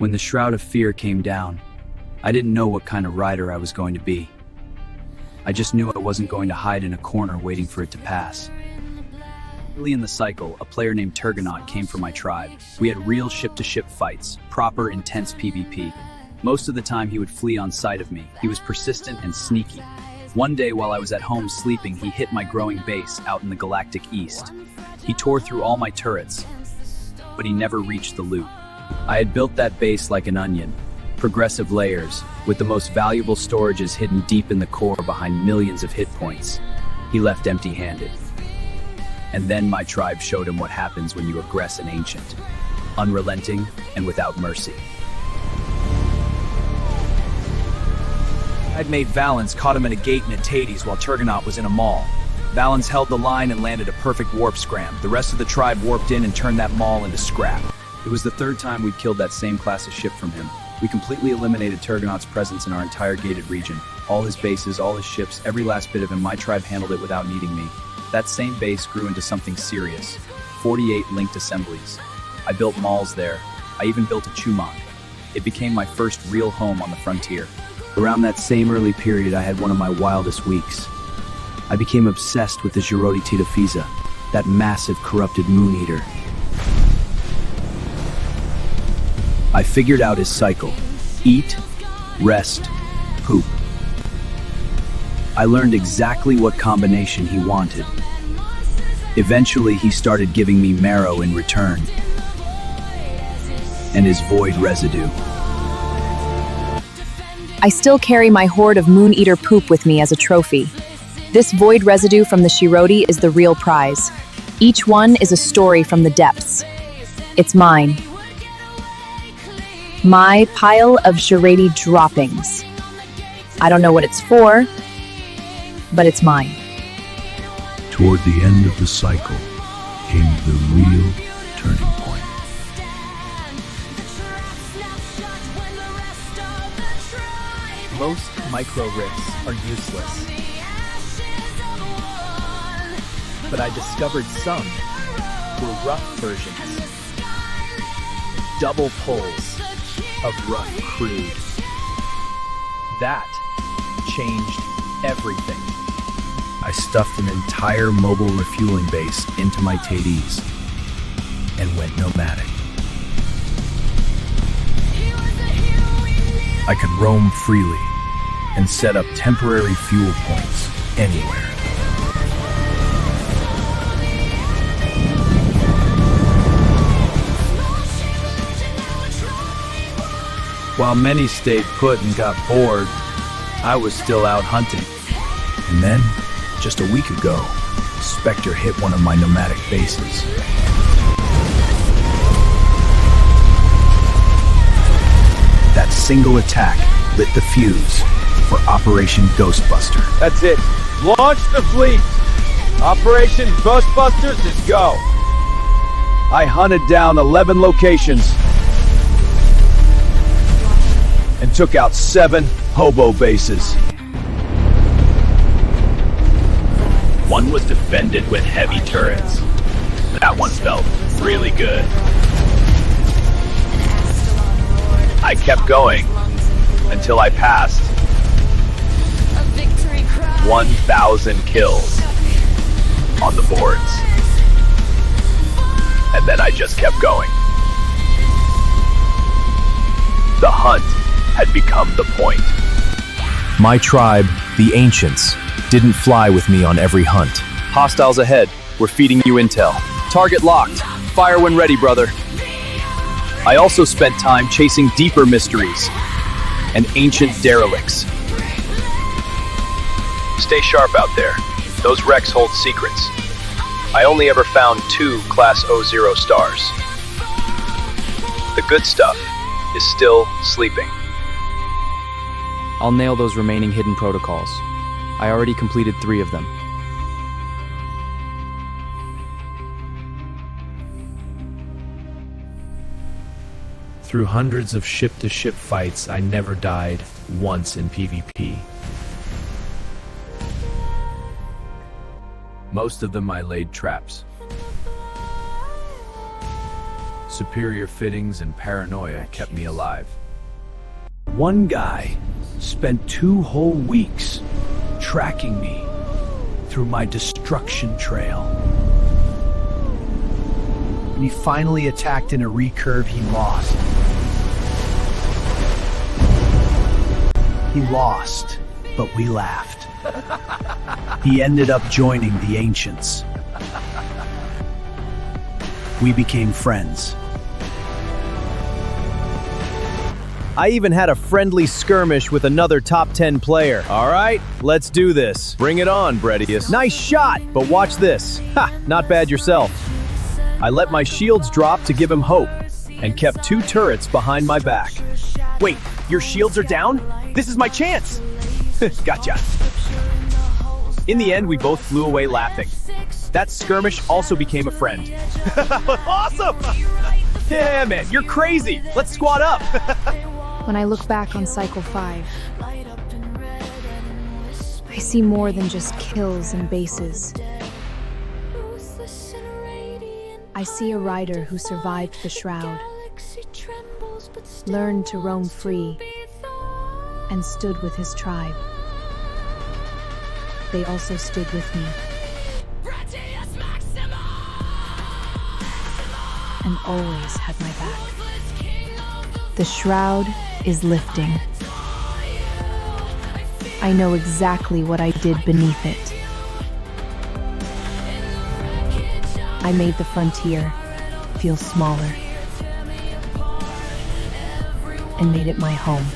When the Shroud of Fear came down, I didn't know what kind of rider I was going to be. I just knew I wasn't going to hide in a corner waiting for it to pass. Early in the cycle, a player named Turgonaut came for my tribe. We had real ship-to-ship fights, proper intense PvP. Most of the time he would flee on sight of me. He was persistent and sneaky. One day while I was at home sleeping, he hit my growing base out in the galactic east. He tore through all my turrets, but he never reached the loot. I had built that base like an onion, progressive layers, with the most valuable storages hidden deep in the core behind millions of hit points. He left empty-handed. And then my tribe showed him what happens when you aggress an ancient, unrelenting and without mercy. I'd made Valens caught him in a gate in Atades while Turgonaut was in a mall. Valens held the line and landed a perfect warp scram. The rest of the tribe warped in and turned that mall into scrap. It was the third time we'd killed that same class of ship from him. We completely eliminated Turgonaut's presence in our entire gated region. All his bases, all his ships, every last bit of him, my tribe handled it without needing me. That same base grew into something serious. 48 linked assemblies. I built malls there. I even built a Chumon. It became my first real home on the frontier. Around that same early period, I had one of my wildest weeks. I became obsessed with the Girodi Titafiza, that massive corrupted moon eater. I figured out his cycle. Eat, rest, poop. I learned exactly what combination he wanted. Eventually, he started giving me marrow in return, and his void residue. I still carry my hoard of Moon Eater poop with me as a trophy. This void residue from the Shirodi is the real prize. Each one is a story from the depths. It's mine. My pile of Shirodi droppings. I don't know what it's for, but it's mine. Toward the end of the cycle came the real turning point. Most micro rifts are useless, but I discovered some were rough versions. Double pulls of rough crude. That changed everything. I stuffed an entire mobile refueling base into my Tades and went nomadic. I could roam freely and set up temporary fuel points anywhere. While many stayed put and got bored, I was still out hunting. And then, just a week ago, Spectre hit one of my nomadic bases. That single attack lit the fuse for Operation Ghostbuster. That's it. Launch the fleet. Operation Ghostbusters is go. I hunted down 11 locations and took out 7 hobo bases. One was defended with heavy turrets. That one felt really good. I kept going until I passed 1,000 kills on the boards. And then I just kept going. The hunt had become the point. My tribe, the Ancients, didn't fly with me on every hunt. Hostiles ahead. We're feeding you intel. Target locked. Fire when ready, brother. I also spent time chasing deeper mysteries and ancient derelicts. Stay sharp out there. Those wrecks hold secrets. I only ever found 2 Class 00 stars. The good stuff is still sleeping. I'll nail those remaining hidden protocols. I already completed 3 of them. Through hundreds of ship-to-ship fights, I never died once in PvP. Most of them I laid traps. Superior fittings and paranoia kept me alive. One guy spent 2 whole weeks tracking me through my destruction trail. When he finally attacked in a recurve, he lost. He lost, but we laughed. He ended up joining the Ancients. We became friends. I even had a friendly skirmish with another top 10 player. All right, let's do this. Bring it on, Brettius. Nice shot, but watch this. Ha, not bad yourself. I let my shields drop to give him hope and kept 2 turrets behind my back. Wait, your shields are down? This is my chance! Gotcha. In the end, we both flew away laughing. That skirmish also became a friend. Awesome! Yeah, man, you're crazy! Let's squad up! When I look back on Cycle 5, I see more than just kills and bases. I see a rider who survived the Shroud, learned to roam free, and stood with his tribe. They also stood with me. Brettius, Maximus! And always had my back. The Shroud is lifting. I know exactly what I did beneath it. I made the frontier feel smaller and made it my home.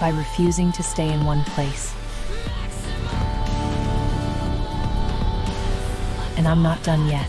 By refusing to stay in one place. And I'm not done yet.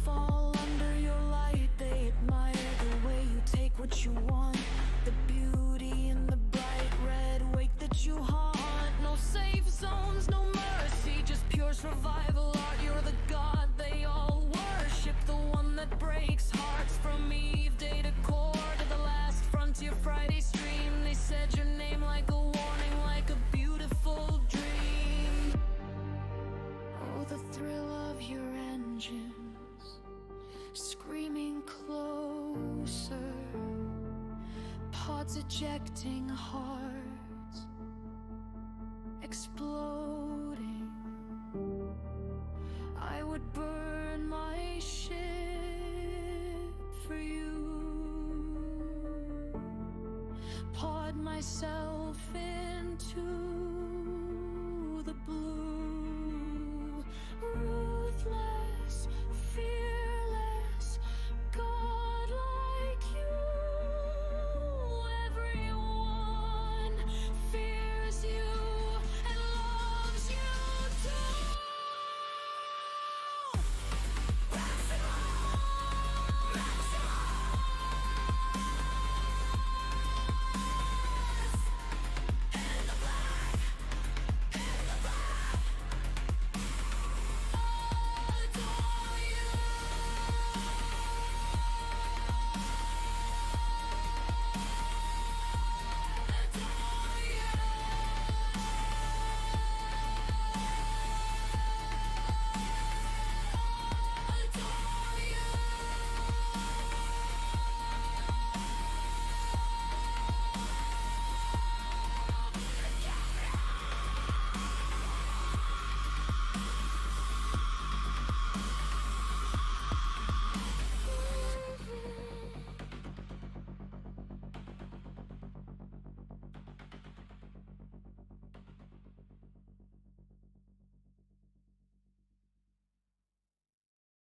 Fall under your light, they admire the way you take what you want, the beauty in the bright red wake that you haunt. No safe zones, no mercy, just pure survival art. You're the god they all worship, the one that breaks hearts from Eve day to core to the last frontier Friday stream. They said your name like a warning, like a beautiful dream. Oh, the thrill of your engine screaming closer, pods ejecting hearts, exploding. I would burn my ship for you, pod myself into